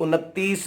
29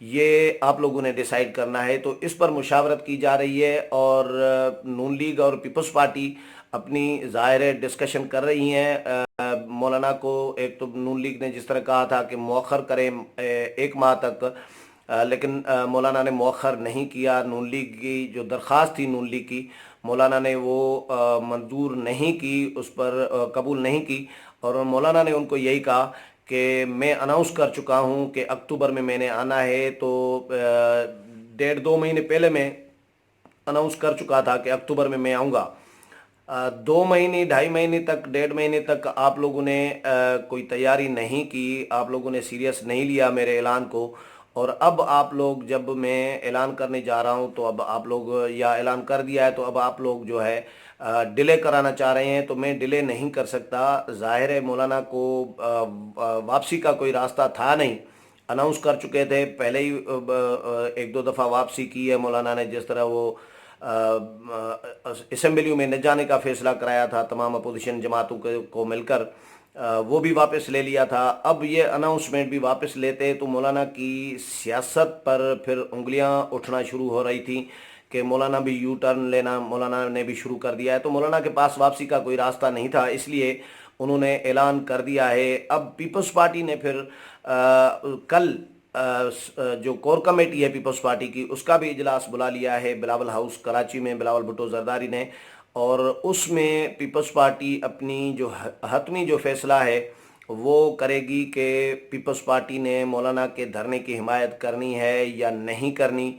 یہ آپ لوگوں نے ڈیسائیڈ کرنا ہے۔ تو اس پر مشاورت کی جا رہی ہے، اور نون لیگ اور پیپلز پارٹی اپنی ظاہر ہے ڈسکشن کر رہی ہیں۔ مولانا کو ایک تو نون لیگ نے جس طرح کہا تھا کہ مؤخر کریں 1 ماہ تک، لیکن مولانا نے مؤخر نہیں کیا۔ نون لیگ کی جو درخواست تھی نون لیگ کی، مولانا نے وہ منظور نہیں کی، اس پر قبول نہیں کی، اور مولانا نے ان کو یہی کہا کہ میں اناؤنس کر چکا ہوں کہ اکتوبر میں نے آنا ہے۔ تو 1.5-2 مہینے پہلے میں اناؤنس کر چکا تھا کہ اکتوبر میں آؤں گا۔ 2 مہینے 2.5 مہینے تک 1.5 مہینے تک آپ لوگوں نے کوئی تیاری نہیں کی، آپ لوگوں نے سیریس نہیں لیا میرے اعلان کو، اور اب آپ لوگ جب میں اعلان کرنے جا رہا ہوں تو اب آپ لوگ یا اعلان کر دیا ہے تو اب آپ لوگ جو ہے ڈیلے کرانا چاہ رہے ہیں۔ تو میں ڈیلے نہیں کر سکتا۔ ظاہر ہے مولانا کو واپسی کا کوئی راستہ تھا نہیں، اناؤنس کر چکے تھے پہلے ہی، 1-2 دفعہ واپسی کی ہے مولانا نے، جس طرح وہ اسمبلیوں میں نہ جانے کا فیصلہ کرایا تھا تمام اپوزیشن جماعتوں کو مل کر، وہ بھی واپس لے لیا تھا۔ اب یہ اناؤنسمنٹ بھی واپس لیتے تو مولانا کی سیاست پر پھر انگلیاں اٹھنا شروع ہو رہی تھیں کہ مولانا بھی یو ٹرن لینا مولانا نے بھی شروع کر دیا ہے۔ تو مولانا کے پاس واپسی کا کوئی راستہ نہیں تھا، اس لیے انہوں نے اعلان کر دیا ہے۔ اب پیپلز پارٹی نے پھر کل جو کور کمیٹی ہے پیپلز پارٹی کی، اس کا بھی اجلاس بلا لیا ہے بلاول ہاؤس کراچی میں، بلاول بھٹو زرداری نے، اور اس میں پیپلز پارٹی اپنی جو حتمی جو فیصلہ ہے وہ کرے گی کہ پیپلز پارٹی نے مولانا کے دھرنے کی حمایت کرنی ہے یا نہیں کرنی،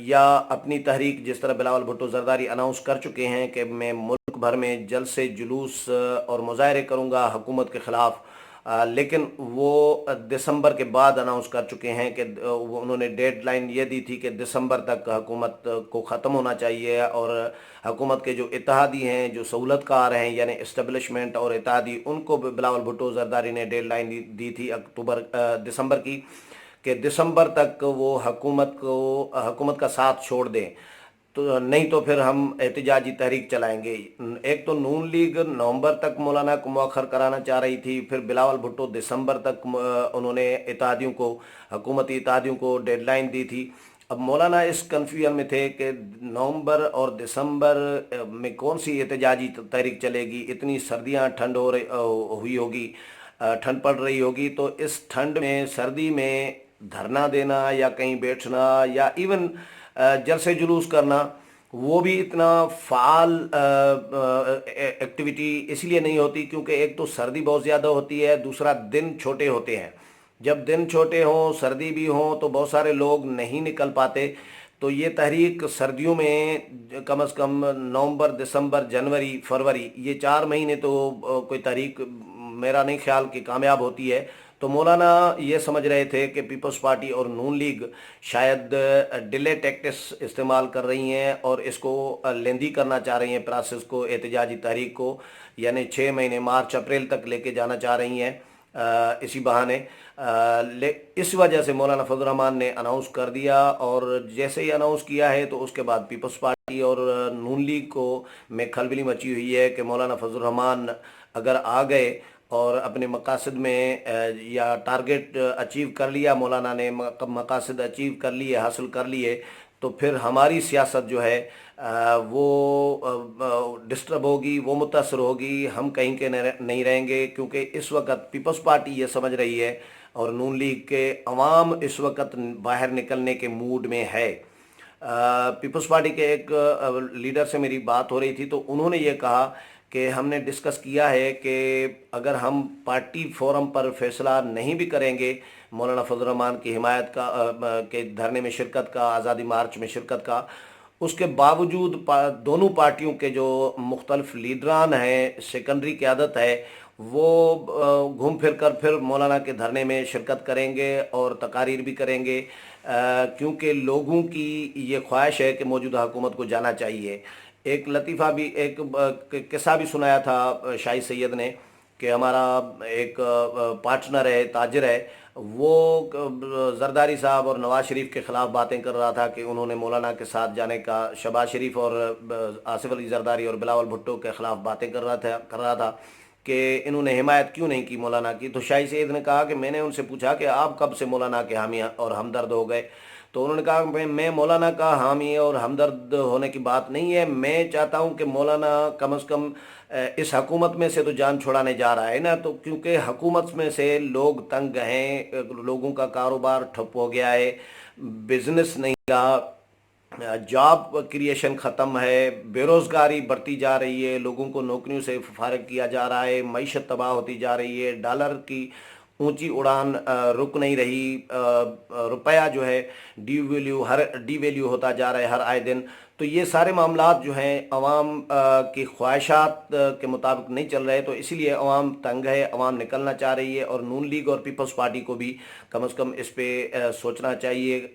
یا اپنی تحریک جس طرح بلاول بھٹو زرداری اناؤنس کر چکے ہیں کہ میں ملک بھر میں جلد سے جلوس اور مظاہرے کروں گا حکومت کے خلاف، لیکن وہ دسمبر کے بعد اناؤنس کر چکے ہیں کہ انہوں نے ڈیڈ لائن یہ دی تھی کہ دسمبر تک حکومت کو ختم ہونا چاہیے، اور حکومت کے جو اتحادی ہیں جو سہولت کار ہیں یعنی اسٹیبلشمنٹ اور اتحادی، ان کو بلاول بھٹو زرداری نے ڈیڈ لائن دی تھی دسمبر کی، کہ دسمبر تک وہ حکومت کا ساتھ چھوڑ دیں، تو نہیں تو پھر ہم احتجاجی تحریک چلائیں گے۔ ایک تو نون لیگ نومبر تک مولانا کو مؤخر کرانا چاہ رہی تھی، پھر بلاول بھٹو دسمبر تک انہوں نے حکومتی اتحادیوں کو ڈیڈ لائن دی تھی۔ اب مولانا اس کنفیوژن میں تھے کہ نومبر اور دسمبر میں کون سی احتجاجی تحریک چلے گی، اتنی سردیاں ٹھنڈ ہوئی ہوگی، ٹھنڈ پڑ رہی ہوگی، تو اس ٹھنڈ میں سردی میں دھرنا دینا یا کہیں بیٹھنا یا ایون جلسے جلوس کرنا، وہ بھی اتنا فعال ایکٹیویٹی اس لیے نہیں ہوتی کیونکہ ایک تو سردی بہت زیادہ ہوتی ہے، دوسرا دن چھوٹے ہوتے ہیں۔ جب دن چھوٹے ہوں، سردی بھی ہوں، تو بہت سارے لوگ نہیں نکل پاتے۔ تو یہ تحریک سردیوں میں کم از کم نومبر، دسمبر، جنوری، فروری، یہ 4 مہینے تو کوئی تحریک میرا نہیں خیال کہ کامیاب ہوتی ہے۔ تو مولانا یہ سمجھ رہے تھے کہ پیپلز پارٹی اور نون لیگ شاید ڈیلے ٹیکٹس استعمال کر رہی ہیں اور اس کو لیندی کرنا چاہ رہی ہیں پروسیس کو، احتجاجی تحریک کو، یعنی 6 مہینے مارچ اپریل تک لے کے جانا چاہ رہی ہیں اسی بہانے۔ اس وجہ سے مولانا فضل الرحمان نے اناؤنس کر دیا، اور جیسے ہی اناؤنس کیا ہے تو اس کے بعد پیپلز پارٹی اور نون لیگ کو میں کھلبلی مچی ہوئی ہے کہ مولانا فضل الرحمان اگر آ گئے اور اپنے مقاصد میں یا ٹارگٹ اچیو کر لیا، مولانا نے مقاصد اچیو کر لیے، حاصل کر لیے، تو پھر ہماری سیاست جو ہے وہ ڈسٹرب ہوگی، وہ متاثر ہوگی، ہم کہیں کے نہیں رہیں گے، کیونکہ اس وقت پیپلز پارٹی یہ سمجھ رہی ہے اور نون لیگ کے عوام اس وقت باہر نکلنے کے موڈ میں ہے۔ پیپلز پارٹی کے ایک لیڈر سے میری بات ہو رہی تھی تو انہوں نے یہ کہا کہ ہم نے ڈسکس کیا ہے کہ اگر ہم پارٹی فورم پر فیصلہ نہیں بھی کریں گے مولانا فضل الرحمان کی حمایت کا، کے دھرنے میں شرکت کا، آزادی مارچ میں شرکت کا، اس کے باوجود دونوں پارٹیوں کے جو مختلف لیڈران ہیں، سیکنڈری قیادت ہے، وہ گھوم پھر کر پھر مولانا کے دھرنے میں شرکت کریں گے اور تقاریر بھی کریں گے، کیونکہ لوگوں کی یہ خواہش ہے کہ موجودہ حکومت کو جانا چاہیے۔ ایک لطیفہ بھی، ایک قصہ بھی سنایا تھا شاہی سید نے کہ ہمارا ایک پارٹنر ہے، تاجر ہے، وہ زرداری صاحب اور نواز شریف کے خلاف باتیں کر رہا تھا کہ انہوں نے مولانا کے ساتھ جانے کا، شہباز شریف اور آصف علی زرداری اور بلاول بھٹو کے خلاف باتیں کر رہا تھا، کہ انہوں نے حمایت کیوں نہیں کی مولانا کی، تو شاہی سید نے کہا کہ میں نے ان سے پوچھا کہ آپ کب سے مولانا کے حامی اور ہمدرد ہو گئے؟ تو انہوں نے کہا کہ میں مولانا کا حامی اور ہمدرد ہونے کی بات نہیں ہے، میں چاہتا ہوں کہ مولانا کم از کم اس حکومت میں سے تو جان چھڑانے جا رہا ہے نا، تو کیونکہ حکومت میں سے لوگ تنگ ہیں، لوگوں کا کاروبار ٹھپ ہو گیا ہے، بزنس نہیں رہا، جاب کریشن ختم ہے، بے روزگاری بڑھتی جا رہی ہے، لوگوں کو نوکریوں سے فارغ کیا جا رہا ہے، معیشت تباہ ہوتی جا رہی ہے، ڈالر کی اونچی اڑان رک نہیں رہی، روپیہ جو ہے ڈی ویلیو ہوتا جا رہا ہے ہر آئے دن، تو یہ سارے معاملات جو ہیں عوام کی خواہشات کے مطابق نہیں چل رہے، تو اسی لیے عوام تنگ ہے، عوام نکلنا چاہ رہی ہے، اور نون لیگ اور پیپلز پارٹی کو بھی کم از کم اس پہ سوچنا چاہیے۔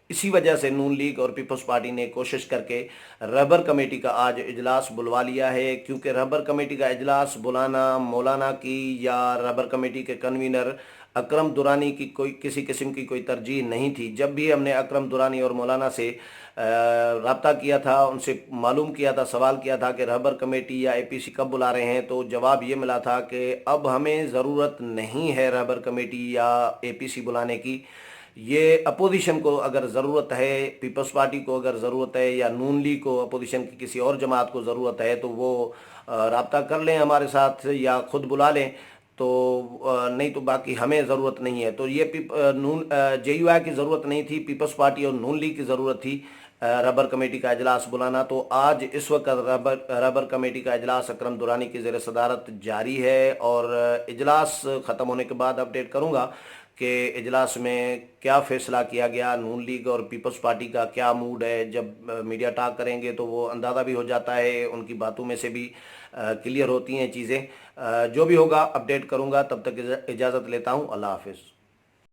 اسی وجہ سے نون لیگ اور پیپلز پارٹی نے کوشش کر کے رہبر کمیٹی کا آج اجلاس بلوا لیا ہے، کیونکہ رہبر کمیٹی کا اجلاس بلانا مولانا کی یا رہبر کمیٹی کے کنوینر اکرم دورانی کی کوئی کسی قسم کی کوئی ترجیح نہیں تھی۔ جب بھی ہم نے اکرم دورانی اور مولانا سے رابطہ کیا تھا، ان سے معلوم کیا تھا، سوال کیا تھا کہ رہبر کمیٹی یا اے پی سی کب بلا رہے ہیں، تو جواب یہ ملا تھا کہ اب ہمیں ضرورت نہیں ہے رہبر کمیٹی یا اے پی سی بلانے کی، یہ اپوزیشن کو اگر ضرورت ہے، پیپلز پارٹی کو اگر ضرورت ہے، یا نون لیگ کو، اپوزیشن کی کسی اور جماعت کو ضرورت ہے، تو وہ رابطہ کر لیں ہمارے ساتھ یا خود بلا لیں، تو نہیں تو باقی ہمیں ضرورت نہیں ہے۔ تو یہ نون جے یو آئی کی ضرورت نہیں تھی، پیپلز پارٹی اور نون لیگ کی ضرورت تھی ربر کمیٹی کا اجلاس بلانا۔ تو آج اس وقت ربر کمیٹی کا اجلاس اکرم دورانی کی زیر صدارت جاری ہے، اور اجلاس ختم ہونے کے بعد اپڈیٹ کروں گا کہ اجلاس میں کیا فیصلہ کیا گیا، نون لیگ اور پیپلز پارٹی کا کیا موڈ ہے۔ جب میڈیا ٹاک کریں گے تو وہ اندازہ بھی ہو جاتا ہے، ان کی باتوں میں سے بھی کلیئر ہوتی ہیں چیزیں۔ جو بھی ہوگا اپڈیٹ کروں گا، تب تک اجازت لیتا ہوں، اللہ حافظ۔